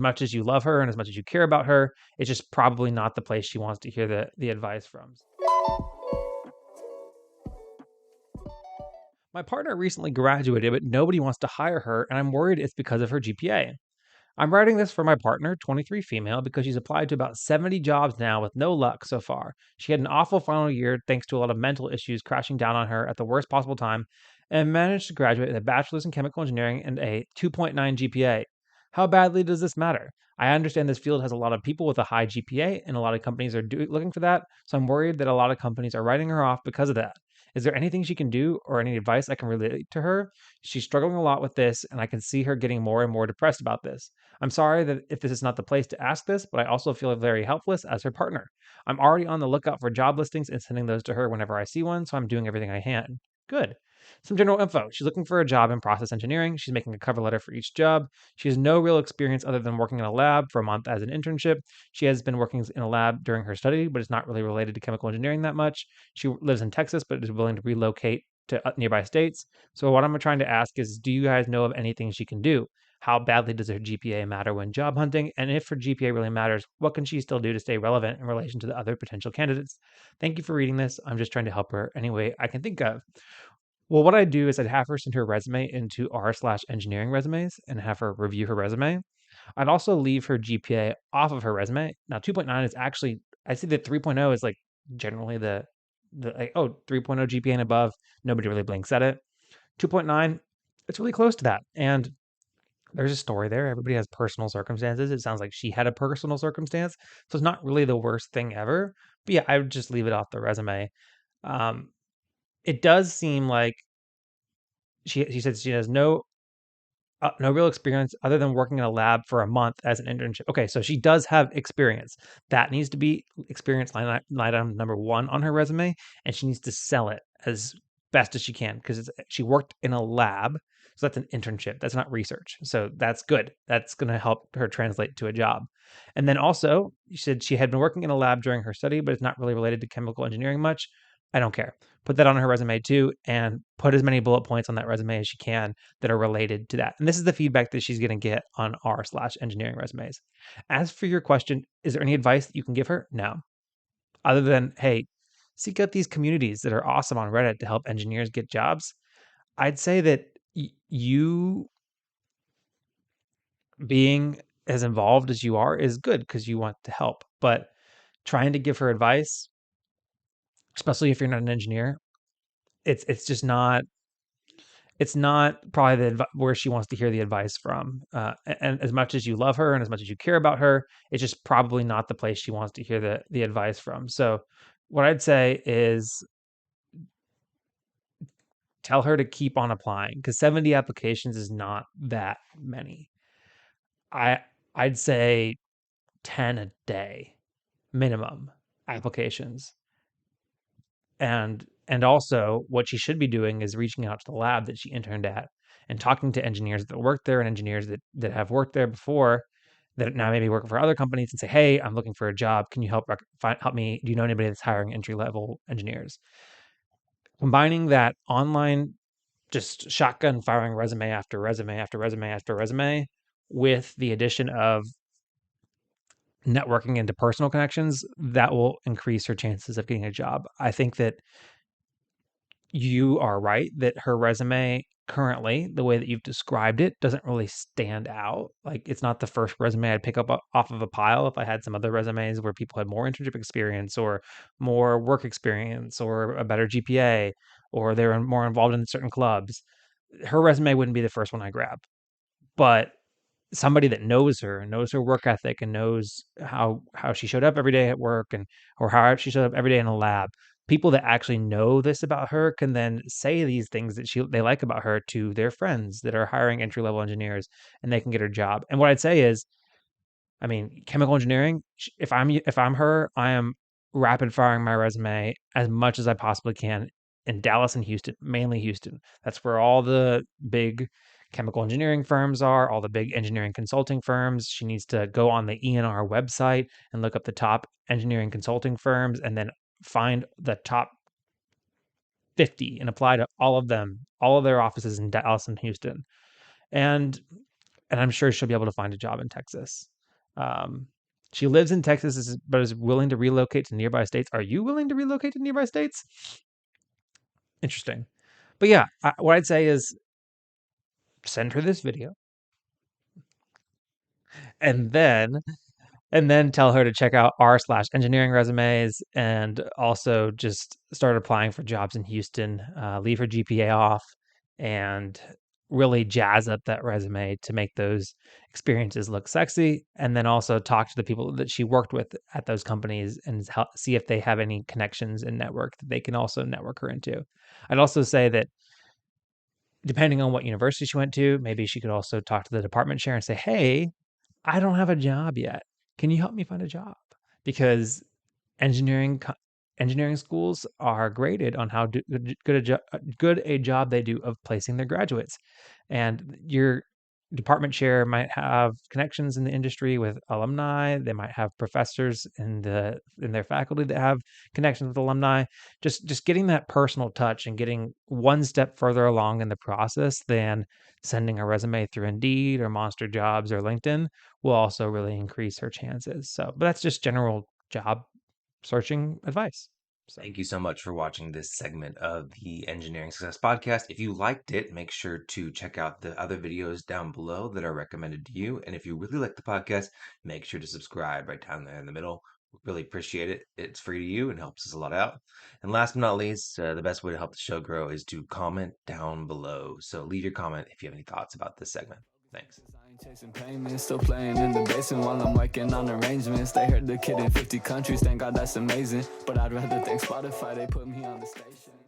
much as you love her and as much as you care about her, it's just probably not the place she wants to hear the advice from. My partner recently graduated, but nobody wants to hire her, and I'm worried it's because of her GPA. I'm writing this for my partner, 23 female, because she's applied to about 70 jobs now with no luck so far. She had an awful final year thanks to a lot of mental issues crashing down on her at the worst possible time and managed to graduate with a bachelor's in chemical engineering and a 2.9 GPA. How badly does this matter? I understand this field has a lot of people with a high GPA and a lot of companies are looking for that, so I'm worried that a lot of companies are writing her off because of that. Is there anything she can do or any advice I can relate to her? She's struggling a lot with this, and I can see her getting more and more depressed about this. I'm sorry that if this is not the place to ask this, but I also feel very helpless as her partner. I'm already on the lookout for job listings and sending those to her whenever I see one, so I'm doing everything I can. Good. Some general info. She's looking for a job in process engineering. She's making a cover letter for each job. She has no real experience other than working in a lab for a month as an internship. She has been working in a lab during her study, but it's not really related to chemical engineering that much. She lives in Texas, but is willing to relocate to nearby states. So, what I'm trying to ask is, do you guys know of anything she can do? How badly does her GPA matter when job hunting? And if her GPA really matters, what can she still do to stay relevant in relation to the other potential candidates? Thank you for reading this. I'm just trying to help her any way I can think of. Well, what I'd do is I'd have her send her resume into r/engineering resumes and have her review her resume. I'd also leave her GPA off of her resume. Now, 2.9 is actually, I see that 3.0 is like generally the like, oh, 3.0 GPA and above. Nobody really blinks at it. 2.9, it's really close to that. And there's a story there. Everybody has personal circumstances. It sounds like she had a personal circumstance. So it's not really the worst thing ever. But yeah, I would just leave it off the resume. Um, it does seem like she said she has no real experience other than working in a lab for a month as an internship. Okay, so she does have experience. That needs to be experience line item number one on her resume, and she needs to sell it as best as she can because she worked in a lab. So that's an internship. That's not research. So that's good. That's going to help her translate to a job. And then also, she said she had been working in a lab during her study, but it's not really related to chemical engineering much. I don't care. Put that on her resume too, and put as many bullet points on that resume as she can that are related to that. And this is the feedback that she's going to get on r/engineering resumes. As for your question, is there any advice that you can give her? No. Other than, hey, seek out these communities that are awesome on Reddit to help engineers get jobs. I'd say that you being as involved as you are is good because you want to help. But trying to give her advice, especially if you're not an engineer, it's just not it's not probably where she wants to hear the advice from. And as much as you love her and as much as you care about her, it's just probably not the place she wants to hear the advice from. So, what I'd say is tell her to keep on applying because 70 applications is not that many. I I'd say 10 a day minimum applications. And also what she should be doing is reaching out to the lab that she interned at and talking to engineers that work there and engineers that have worked there before that now maybe working for other companies and say, hey, I'm looking for a job, can you help me, do you know anybody that's hiring entry level engineers? Combining that online just shotgun firing resume after resume after resume after resume with the addition of networking into personal connections, that will increase her chances of getting a job. I think that you are right that her resume currently, the way that you've described it, doesn't really stand out. Like, it's not the first resume I'd pick up off of a pile if I had some other resumes where people had more internship experience or more work experience or a better GPA or they were more involved in certain clubs. Her resume wouldn't be the first one I grab. But somebody that knows her and knows her work ethic and knows how she showed up every day at work and or how she showed up every day in a lab. People that actually know this about her can then say these things that they like about her to their friends that are hiring entry level engineers, and they can get her job. And what I'd say is, I mean, chemical engineering. If I'm her, I am rapid firing my resume as much as I possibly can in Dallas and Houston, mainly Houston. That's where all the big chemical engineering firms are, all the big engineering consulting firms. She needs to go on the ENR website and look up the top engineering consulting firms, and then find the top 50 and apply to all of them, all of their offices in Dallas and Houston. And and I'm sure she'll be able to find a job in Texas. Um, she lives in Texas, but is willing to relocate to nearby states. Are you willing to relocate to nearby states? Interesting. But yeah, what I'd say is send her this video, and then tell her to check out r/engineering resumes, and also just start applying for jobs in Houston. Leave her GPA off, and really jazz up that resume to make those experiences look sexy. And then also talk to the people that she worked with at those companies and see if they have any connections and network that they can also network her into. I'd also say that depending on what university she went to, maybe she could also talk to the department chair and say, "Hey, I don't have a job yet. Can you help me find a job?" Because engineering engineering schools are graded on how good a job they do of placing their graduates. And your department chair might have connections in the industry with alumni. They might have professors in their faculty that have connections with alumni. Just getting that personal touch and getting one step further along in the process than sending a resume through Indeed or Monster Jobs or LinkedIn will also really increase her chances. So, but that's just general job searching advice. So. Thank you so much for watching this segment of the Engineering Success Podcast. If you liked it, make sure to check out the other videos down below that are recommended to you. And if you really like the podcast, make sure to subscribe right down there in the middle. Really appreciate it. It's free to you and helps us a lot out. And last but not least, the best way to help the show grow is to comment down below. So leave your comment if you have any thoughts about this segment. Thanks. Chasing payments, still playing in the basement while I'm working on arrangements. They heard the kid in 50 countries, thank God that's amazing. But I'd rather thank Spotify, they put me on the station.